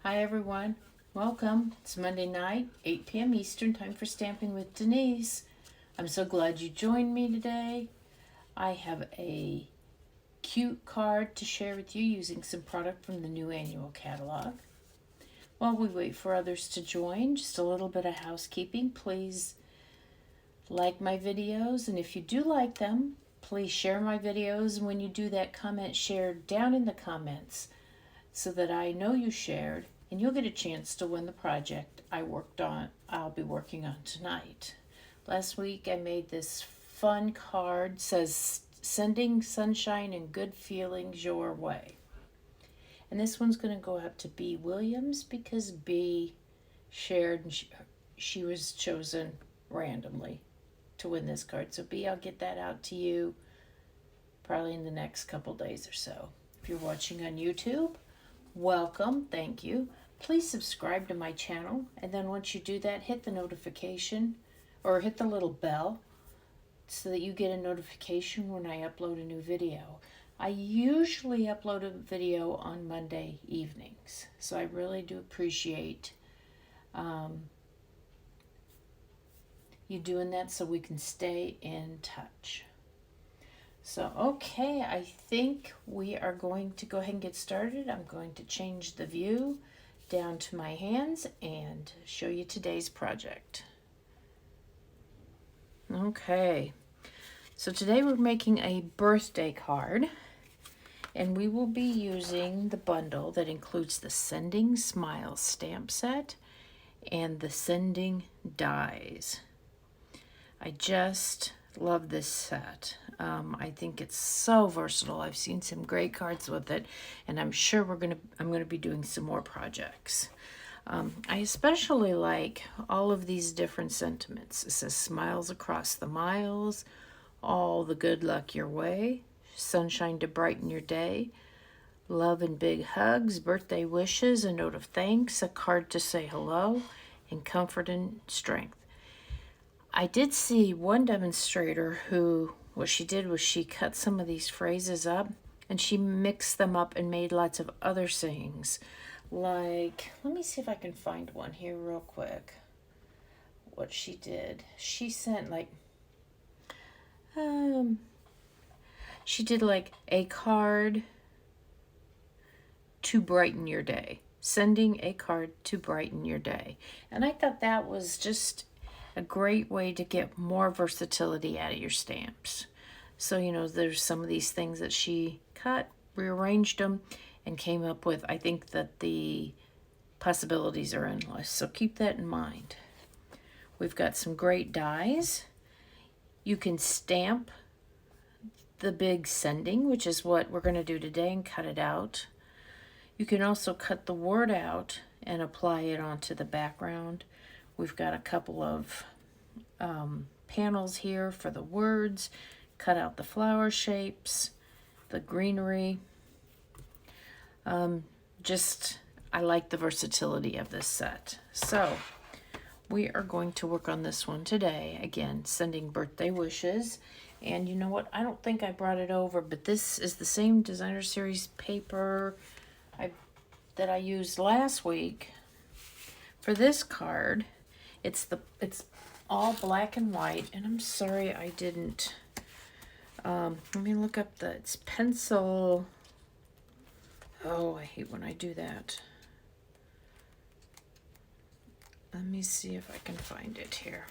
Hi everyone, welcome. It's Monday night, 8 p.m. Eastern, time for Stamping with Denise. I'm so glad you joined me today. I have a cute card to share with you using some product from the new annual catalog. While we wait for others to join, just a little bit of housekeeping. Please like my videos, and if you do like them, please share my videos. And when you do that, comment share down in the comments so that I know you shared, and you'll get a chance to win the project I'll be working on tonight. Last week I made this fun card, says sending sunshine and good feelings your way. And this one's going to go out to Bea Williams because Bea shared and she was chosen randomly to win this card. So Bea, I'll get that out to you probably in the next couple days or so. If you're watching on YouTube, welcome, thank you. Please subscribe to my channel, and then once you do that, hit the notification or hit the little bell so that you get a notification when I upload a new video. I usually upload a video on Monday evenings, so I really do appreciate you doing that so we can stay in touch. So, okay, I think we are going to go ahead and get started. I'm going to change the view down to my hands and show you today's project. Okay, so today we're making a birthday card, and we will be using the bundle that includes the Sending Smiles stamp set and the Sending dies. I just love this set. I think it's so versatile. I've seen some great cards with it, and I'm sure I'm gonna be doing some more projects. I especially like all of these different sentiments. It says smiles across the miles, all the good luck your way, sunshine to brighten your day, love and big hugs, birthday wishes, a note of thanks, a card to say hello, and comfort and strength. I did see one demonstrator who, what she did was she cut some of these phrases up and she mixed them up and made lots of other sayings. Like, let me see if I can find one here real quick. What she did, she sent like, she did like a card to brighten your day. Sending a card to brighten your day. And I thought that was just a great way to get more versatility out of your stamps. So, there's some of these things that she cut, rearranged them, and came up with. I think that the possibilities are endless, so keep that in mind. We've got some great dies. You can stamp the big sending, which is what we're going to do today, and cut it out. You can also cut the word out and apply it onto the background. We've got a couple of panels here for the words, cut out the flower shapes, the greenery. I like the versatility of this set. So we are going to work on this one today. Again, sending birthday wishes. And you know what? I don't think I brought it over, but this is the same designer series paper that I used last week for this card. It's all black and white, and I'm sorry I didn't. Let me look up it's pencil. Oh, I hate when I do that. Let me see if I can find it here.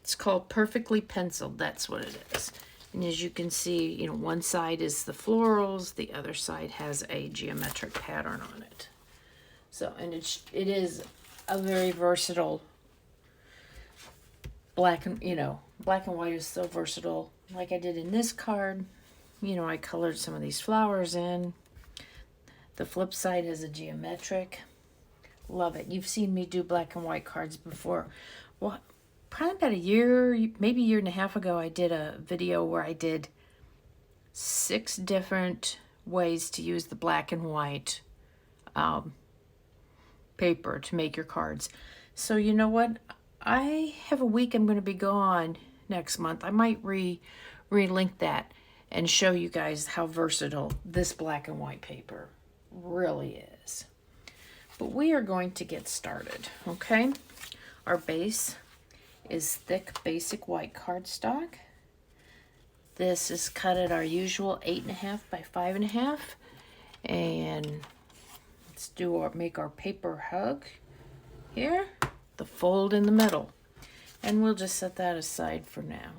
It's called Perfectly Penciled. That's what it is. And as you can see, one side is the florals, the other side has a geometric pattern on it. So, and it is a very versatile black and white is so versatile. Like I did in this card, I colored some of these flowers in. The flip side has a geometric. Love it. You've seen me do black and white cards before. Well, probably about a year, maybe a year and a half ago, I did a video where I did 6 different ways to use the black and white paper to make your cards. So you know what? I have a week I'm going to be gone next month. I might relink that and show you guys how versatile this black and white paper really is. But we are going to get started, okay? Our base is thick basic white cardstock. This is cut at our usual 8.5 by 5.5. And let's make our paper hug here, the fold in the middle. And we'll just set that aside for now.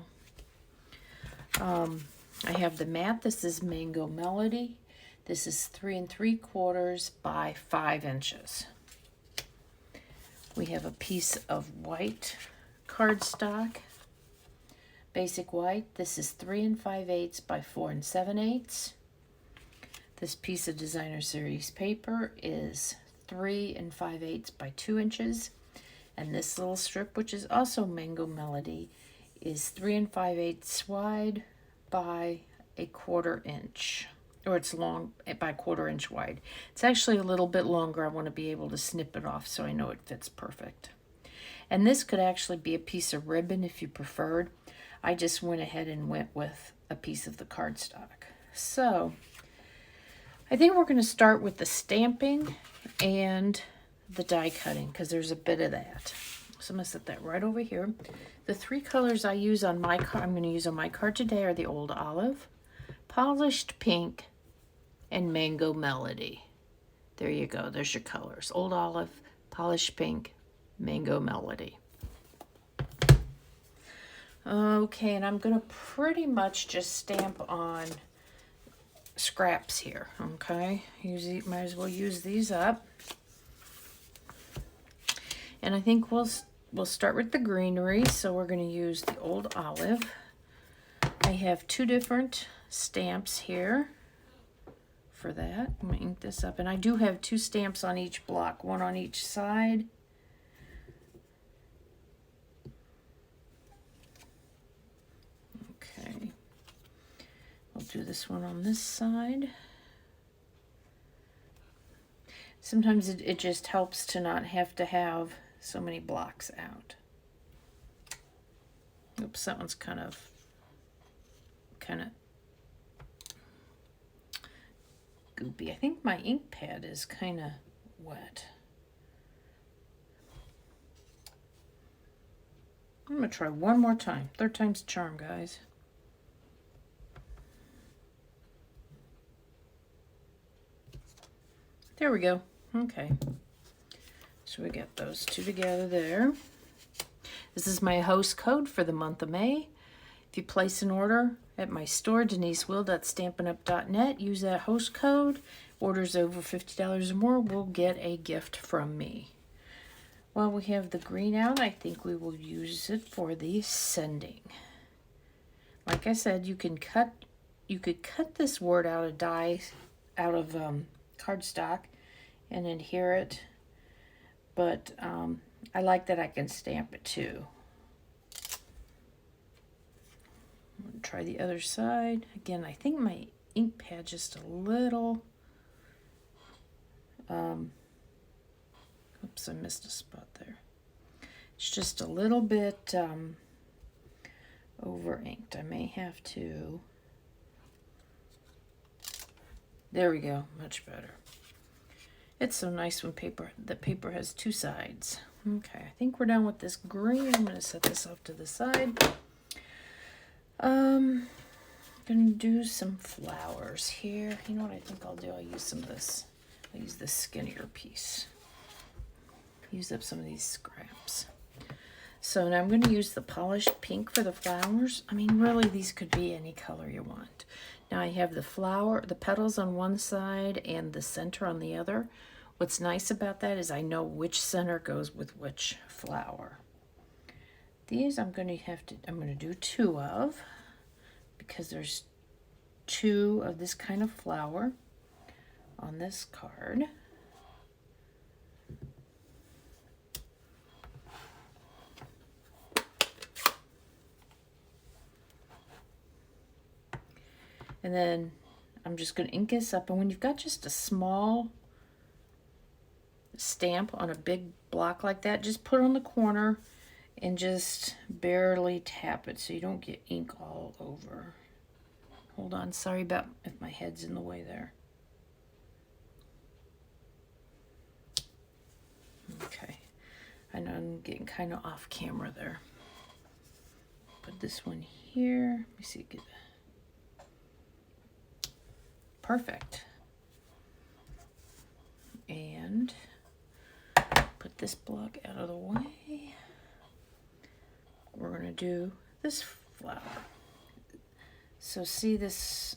I have the mat. This is Mango Melody. This is 3 3/4 by 5 inches. We have a piece of white cardstock, basic white. This is 3 5/8 by 4 7/8. This piece of Designer Series paper is 3 5/8 by 2 inches. And this little strip, which is also Mango Melody, is 3 5/8 wide by 1/4 inch. Or it's long by 1/4 inch wide. It's actually a little bit longer. I want to be able to snip it off so I know it fits perfect. And this could actually be a piece of ribbon if you preferred. I just went ahead and went with a piece of the cardstock. So I think we're going to start with the stamping and the die cutting because there's a bit of that. So I'm going to set that right over here. The 3 colors I use on my card, I'm going to use on my card today are the Old Olive, Polished Pink, and Mango Melody. There you go. There's your colors. Old Olive, Polished Pink, Mango Melody. Okay, and I'm going to pretty much just stamp on scraps here, okay? Might as well use these up. And I think we'll start with the greenery, so we're going to use the Old Olive. I have 2 different stamps here for that. I'm going to ink this up, and I do have 2 stamps on each block, 1 on each side. Okay. I'll do this one on this side. Sometimes it just helps to not have to have so many blocks out. Oops, that one's kind of goopy. I think my ink pad is kind of wet. I'm going to try one more time. 3rd time's a charm, guys. There we go. Okay. So we got those 2 together there. This is my host code for the month of May. If you place an order at my store, denisewill.stampinup.net, use that host code. Orders over $50 or more will get a gift from me. While we have the green out, I think we will use it for the sending. Like I said, you could cut this word out of cardstock and adhere it, but I like that I can stamp it too. I'm going to try the other side. Again, I think my ink pad just a little, oops, I missed a spot there. It's just a little bit over inked. I may have to, there we go, much better. It's so nice when the paper has 2 sides. Okay, I think we're done with this green. I'm going to set this off to the side. I'm going to do some flowers here. You know what I think I'll do? I'll use some of this. I'll use this skinnier piece. Use up some of these scraps. So now I'm going to use the polished pink for the flowers. I mean, really, these could be any color you want. Now I have the petals on one side and the center on the other. What's nice about that is I know which center goes with which flower. These I'm going to do 2 of, because there's 2 of this kind of flower on this card. And then I'm just going to ink this up. And when you've got just a small stamp on a big block like that, just put it on the corner and just barely tap it so you don't get ink all over. Hold on, sorry about if my head's in the way there. I know I'm getting kind of off camera there. Put this one here. Let me see. Get perfect. And put this block out of the way. We're going to do this flower. So see this,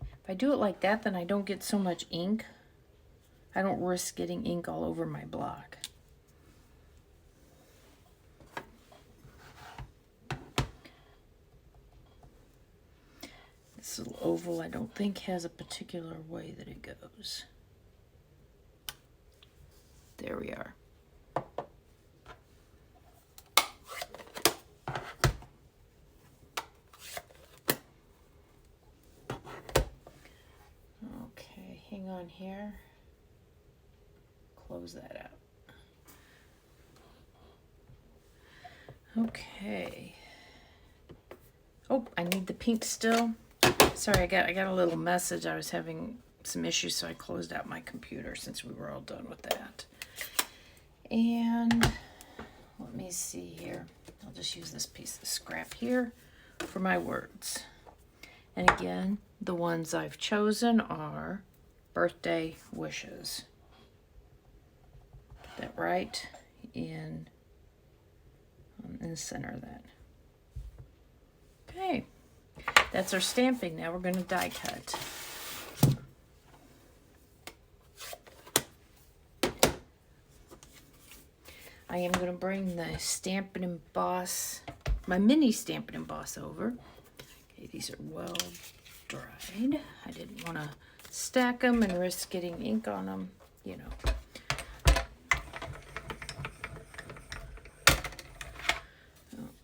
if I do it like that, then I don't get so much ink. I don't risk getting ink all over my block. This little oval I don't think has a particular way that it goes. There we are. Okay, hang on here. Close that out. Okay. Oh, I need the pink still. Sorry, I got a little message. I was having some issues, so I closed out my computer since we were all done with that. And let me see here. I'll just use this piece of scrap here for my words. And again, the ones I've chosen are birthday wishes. Put that right in the center of that. Okay, that's our stamping. Now we're going to die cut. I am going to bring the Stamp and Emboss, my mini Stamp and Emboss over. Okay, these are well dried. I didn't want to stack them and risk getting ink on them, you know.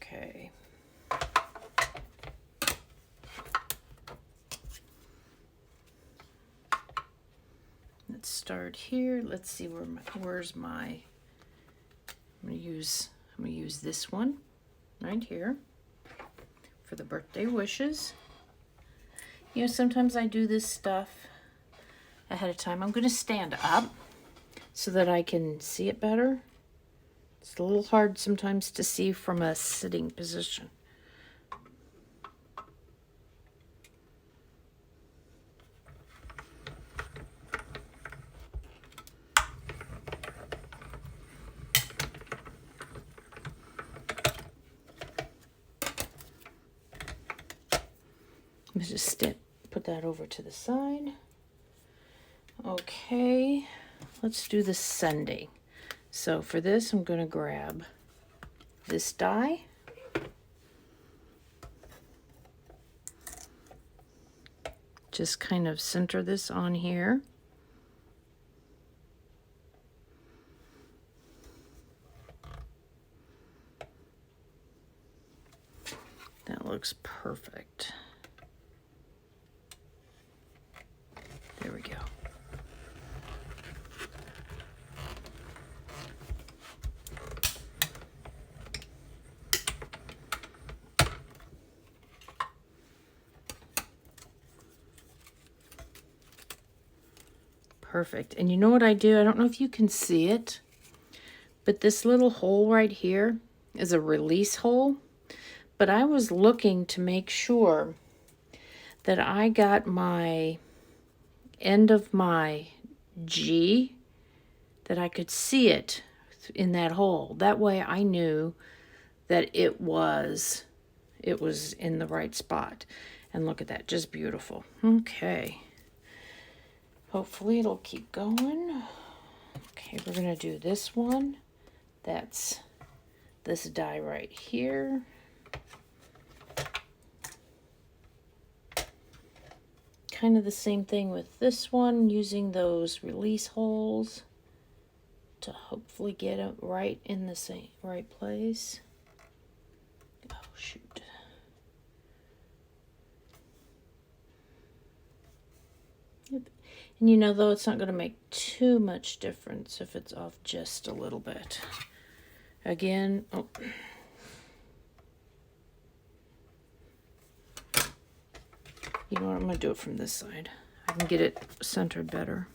Okay. Let's start here. Let's see where's my. I'm gonna use this one right here for the birthday wishes. You know, sometimes I do this stuff ahead of time. I'm gonna stand up so that I can see it better. It's a little hard sometimes to see from a sitting position. Let's just put that over to the side. Okay, let's do the sending. So for this, I'm going to grab this die. Just kind of center this on here. That looks perfect. There we go. Perfect. And you know what I do? I don't know if you can see it, but this little hole right here is a release hole. But I was looking to make sure that I got my end of my G, that I could see it in that hole. That way I knew that it was in the right spot. And look at that, just beautiful. Okay. Hopefully it'll keep going. Okay, we're gonna do this one. That's this die right here. Kind of the same thing with this one, using those release holes to hopefully get it right in the right place. Oh shoot. Yep. And you know, though, it's not going to make too much difference if it's off just a little bit. Again, oh. You know what, I'm going to do it from this side. I can get it centered better.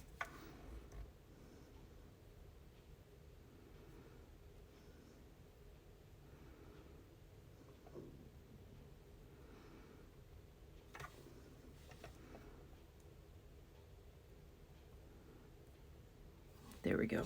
There we go.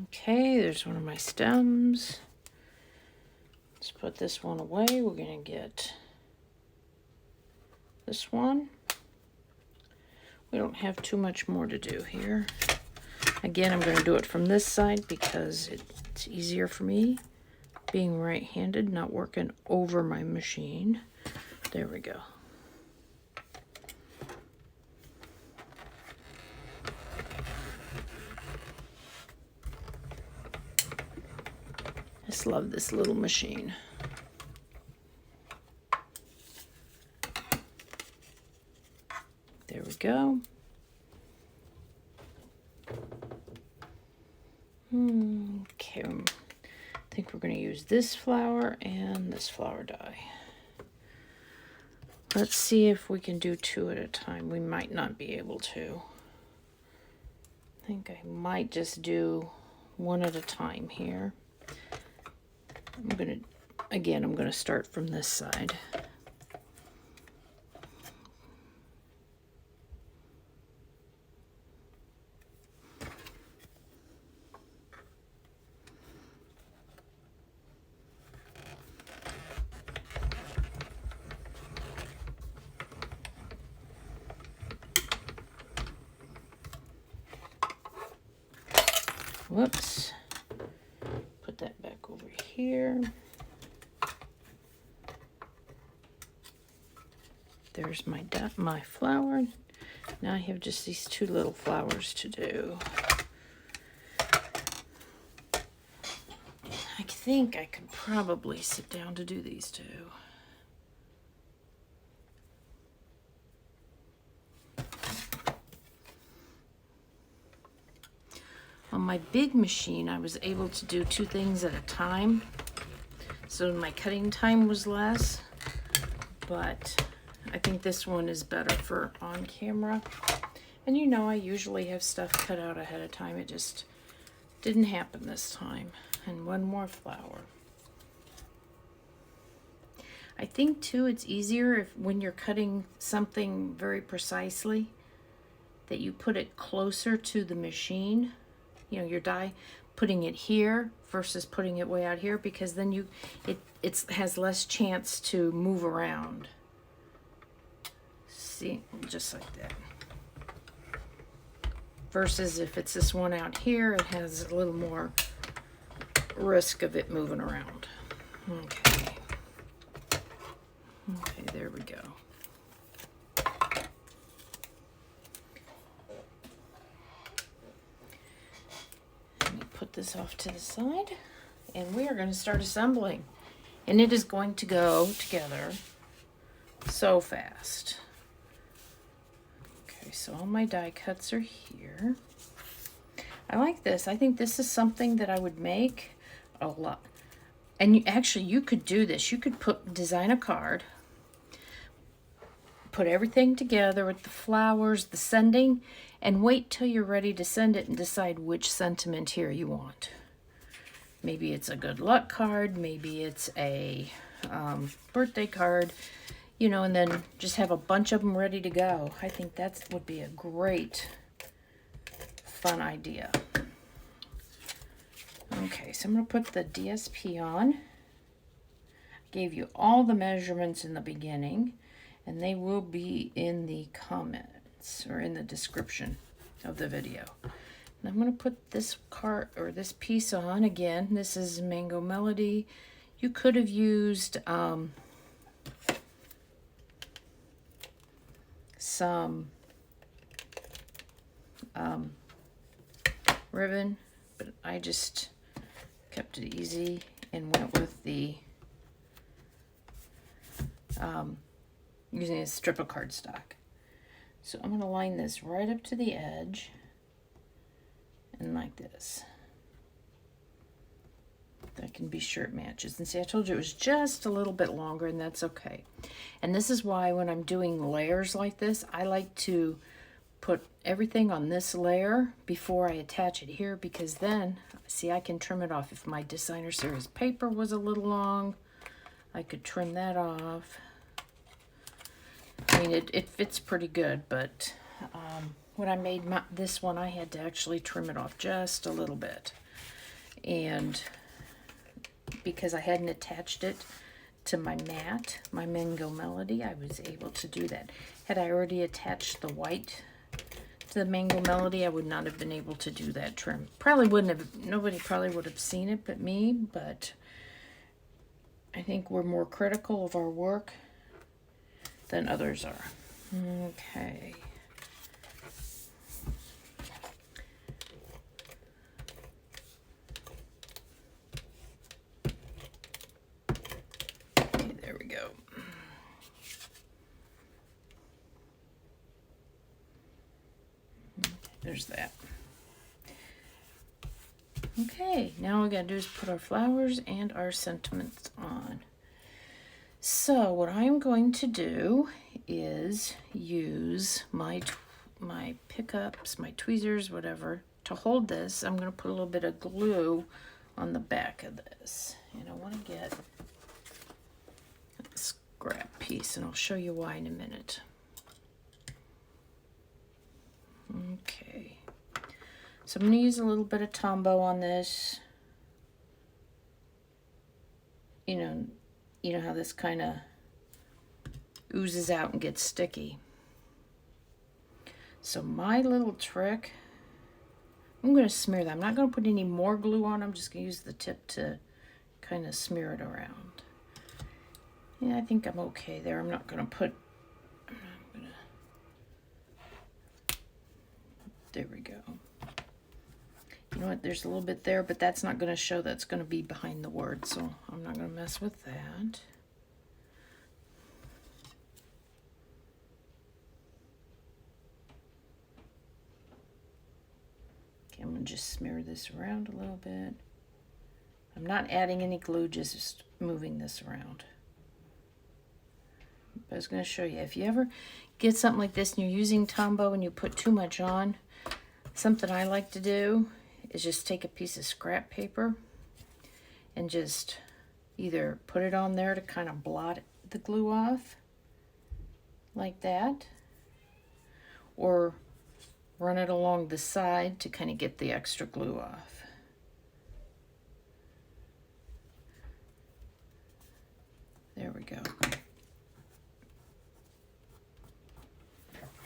Okay, there's one of my stems. Let's put this one away. We're going to get this one. We don't have too much more to do here. Again, I'm going to do it from this side because it's easier for me, being right-handed, not working over my machine. There we go. I just love this little machine. There we go. Okay, I think we're going to use this flower and this flower dye. Let's see if we can do 2 at a time. We might not be able to. I think I might just do 1 at a time here. I'm going to start from this side. Whoops. Put that back over here. There's my flower. Now I have just these 2 little flowers to do. I think I could probably sit down to do these 2. On my big machine, I was able to do 2 things at a time, so my cutting time was less, but I think this one is better for on camera. And you know, I usually have stuff cut out ahead of time. It just didn't happen this time. And 1 more flower. I think too it's easier if when you're cutting something very precisely that you put it closer to the machine. You know, your die, putting it here versus putting it way out here, because then it has less chance to move around. See, just like that. Versus if it's this one out here, it has a little more risk of it moving around. Okay. Okay, there we go. Put this off to the side, and we are going to start assembling, and it is going to go together so fast. Okay, so all my die cuts are here. I like this. I think this is something that I would make a lot. And you could do this. You could design a card, put everything together with the flowers, the sending, and wait till you're ready to send it and decide which sentiment here you want. Maybe it's a good luck card, maybe it's a birthday card, you know, and then just have a bunch of them ready to go. I think that would be a great, fun idea. Okay, so I'm going to put the DSP on. I gave you all the measurements in the beginning, and they will be in the comments or in the description of the video. And I'm going to put this card or this piece on. Again, this is Mango Melody. You could have used some ribbon, but I just kept it easy and went with the using a strip of cardstock. So I'm going to line this right up to the edge and like this. that can be sure it matches. And see, I told you it was just a little bit longer, and that's okay. And this is why when I'm doing layers like this, I like to put everything on this layer before I attach it here, because then, see, I can trim it off. If my designer series paper was a little long, I could trim that off. I mean, it fits pretty good, but when I made this one, I had to actually trim it off just a little bit. And because I hadn't attached it to my mat, my Mango Melody, I was able to do that. Had I already attached the white to the Mango Melody, I would not have been able to do that trim. Probably wouldn't have, nobody probably would have seen it but me, but I think we're more critical of our work than others are. Okay. There we go. There's that. Okay, now all we gotta do is put our flowers and our sentiments on. So what I'm going to do is use my pickups, my tweezers, whatever, to hold this. I'm going to put a little bit of glue on the back of this. And I want to get a scrap piece, and I'll show you why in a minute. Okay. So I'm going to use a little bit of Tombow on this. You know how this kind of oozes out and gets sticky. So my little trick, I'm going to smear that. I'm not going to put any more glue on. I'm just going to use the tip to kind of smear it around. Yeah, I think I'm okay there. I'm not going to put, there we go. You know what, there's a little bit there, but that's not going to show. That's going to be behind the word, so I'm not going to mess with that. Okay, I'm going to just smear this around a little bit. I'm not adding any glue, just moving this around. But I was going to show you, if you ever get something like this and you're using Tombow and you put too much on, something I like to do is just take a piece of scrap paper and just either put it on there to kind of blot the glue off, like that, or run it along the side to kind of get the extra glue off. There we go.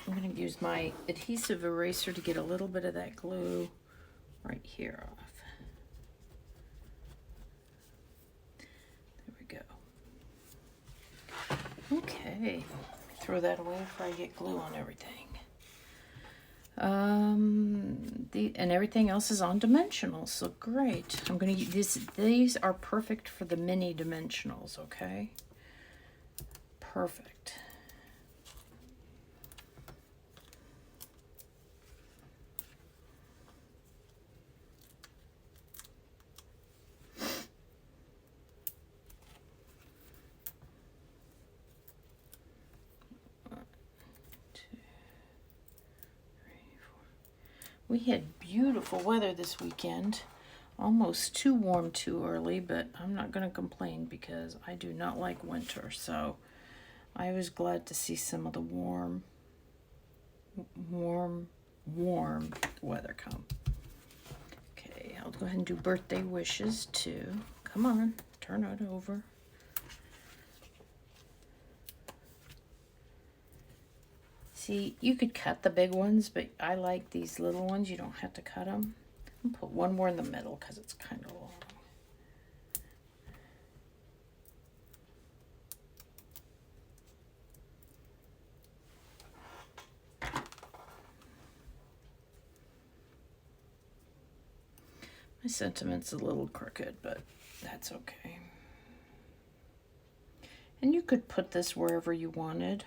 I'm going to use my adhesive eraser to get a little bit of that glue right here off. There we go. Okay, throw that away before I get glue on everything. And everything else is on dimensionals, so great. I'm going to use these are perfect for the mini dimensionals, okay? Perfect. We had beautiful weather this weekend. Almost too warm too early, but I'm not going to complain because I do not like winter. So I was glad to see some of the warm weather come. Okay, I'll go ahead and do birthday wishes too. Come on, turn it over. See, you could cut the big ones, but I like these little ones. You don't have to cut them. I'll put one more in the middle because it's kind of long. My sentiment's a little crooked, but that's okay. And you could put this wherever you wanted.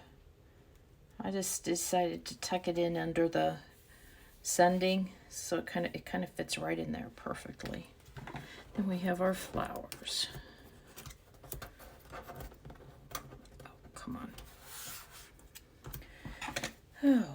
I just decided to tuck it in under the sending, so it kind of fits right in there perfectly. And we have our flowers. Oh, come on. Oh.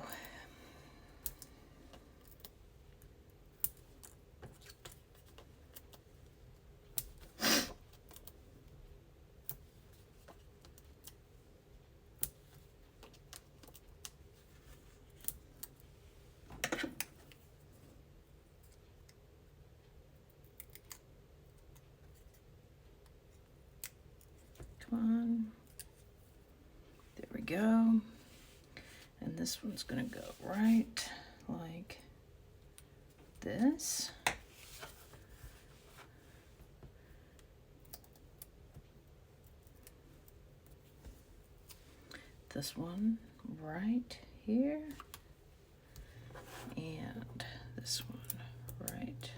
Come on. There we go. And this one's gonna go right like this. This one right here. And this one right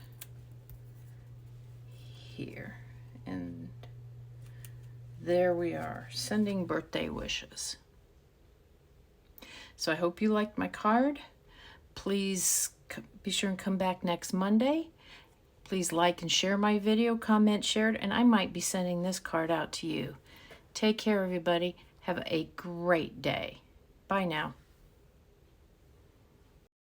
here. And there we are, sending birthday wishes. So I hope you liked my card. Please be sure and come back next Monday. Please like and share my video, comment, share it, and I might be sending this card out to you. Take care, everybody. Have a great day. Bye now.